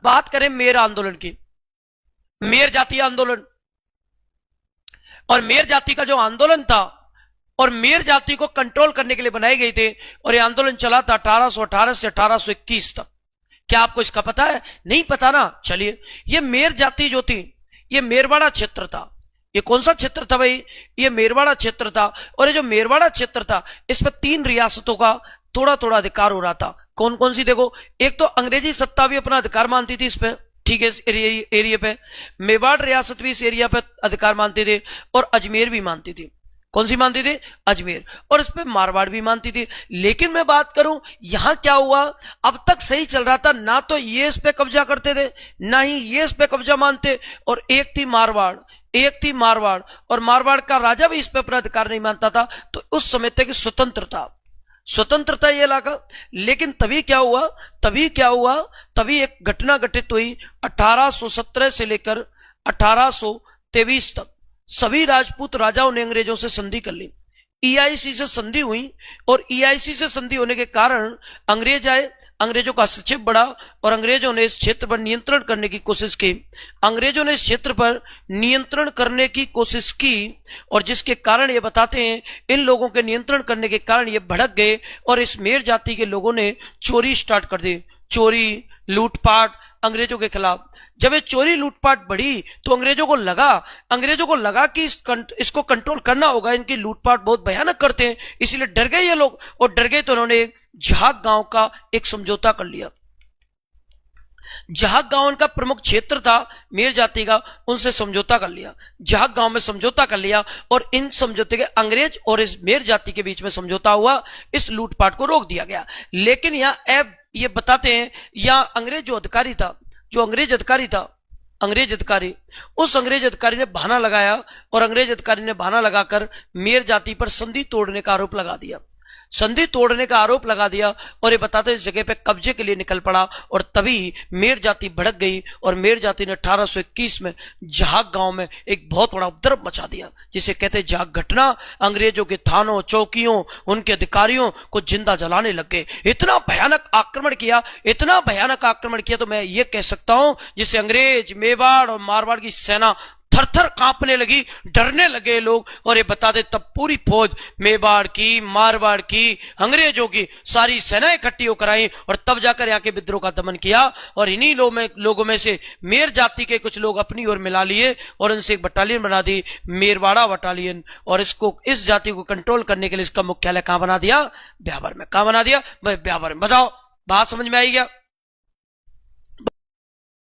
बात करें मेर आंदोलन की, मेर जातीय आंदोलन, और मेर जाति का जो आंदोलन था और मेर जाति को कंट्रोल करने के लिए बनाए गए थे, और ये आंदोलन चला था 1818 से 1821 तक। क्या आपको इसका पता है? नहीं पता ना? चलिए, ये मेर जाति जो थी, ये मेरवाड़ा क्षेत्र था। ये कौन सा क्षेत्र था भाई? ये मेरवाड़ा क्षेत्र था। और ये जो मेरवाड़ा क्षेत्र था, इस पर 3 रियासतों का थोड़ा थोड़ा अधिकार हो रहा था। कौन कौन सी? देखो, एक तो अंग्रेजी सत्ता भी अपना अधिकार मानती थी इस पे, ठीक है, इस एरिया पे। मेवाड़ रियासत भी इस एरिया पे अधिकार मानते थे, और अजमेर भी मानती थी। कौन सी मानती थी? अजमेर। और इस पे मारवाड़ भी मानती थी। लेकिन मैं बात करूं, यहां क्या हुआ, अब तक सही चल रहा था, ना तो ये इस पे कब्जा करते थे, ना ही ये इस पे कब्जा मानते, और एक थी मारवाड़, एक थी मारवाड़, और मारवाड़ का राजा भी इस पे अपना अधिकार नहीं मानता था। तो उस समय तक स्वतंत्रता ये लगा। लेकिन तभी क्या हुआ, तभी एक घटना घटित हुई 1817 से लेकर 1823 तक। सभी राजपूत राजाओं ने अंग्रेजों से संधि कर ली, ईआईसी से संधि हुई, और ईआईसी से संधि होने के कारण अंग्रेज आए, अंग्रेजों का हस्तक्षेप बढ़ा, और अंग्रेजों ने इस क्षेत्र पर नियंत्रण करने की कोशिश की। और जिसके कारण ये बताते हैं, इन लोगों के नियंत्रण करने के कारण ये भड़क गए, और इस मेर जाति के लोगों ने चोरी स्टार्ट कर दी, चोरी लूटपाट अंग्रेजों के खिलाफ। जब ये चोरी लूटपाट बढ़ी, तो अंग्रेजों को लगा कि इसको कंट्रोल करना होगा, इनकी लूटपाट बहुत भयानक करते हैं, इसीलिए डर गए ये लोग। और डर गए तो उन्होंने झाग गांव का एक समझौता कर लिया। झाग गांव उनका प्रमुख क्षेत्र था मेर जाति का, उनसे समझौता कर लिया, झाग गांव में समझौता कर लिया, और इन समझौते के अंग्रेज और इस मेर जाति के बीच में समझौता हुआ, इस लूटपाट को रोक दिया गया। लेकिन यहाँ अब ये बताते हैं, यहाँ अंग्रेज अधिकारी था, उस अंग्रेज अधिकारी ने बहाना लगाया, और अंग्रेज अधिकारी ने बहाना लगाकर मेर जाति पर संधि तोड़ने का आरोप लगा दिया, और ये बताते इस जगह पे कब्जे के लिए निकल पड़ा। और तभी मेर जाति भड़क गई, और मेर जाति ने 1821 में झाग गांव में एक बहुत बड़ा उपद्रव मचा दिया, जिसे कहते झाग घटना। अंग्रेजों के थानों, चौकियों, उनके अधिकारियों को जिंदा जलाने लग गए। इतना भयानक आक्रमण किया, तो मैं ये कह सकता हूं, जिससे अंग्रेज, मेवाड़ और मारवाड़ की सेना थर-थर कांपने लगी, डरने लगे लोग। और ये बता दे, तब पूरी फौज, मेवाड़ की, मारवाड़ की, अंग्रेजों की सारी सेनाएं इकट्ठी होकर आई, और तब जाकर यहाँ के विद्रोह का दमन किया। और इन्हीं लोगों में से मेर जाति के कुछ लोग अपनी ओर मिला लिए, और उनसे एक बटालियन बना दी, मेरवाड़ा बटालियन। और इस जाति को कंट्रोल करने के लिए इसका मुख्यालय कहां बना दिया? ब्यावर में। कहां बना दिया? ब्यावर में। बताओ, बात समझ में आई क्या?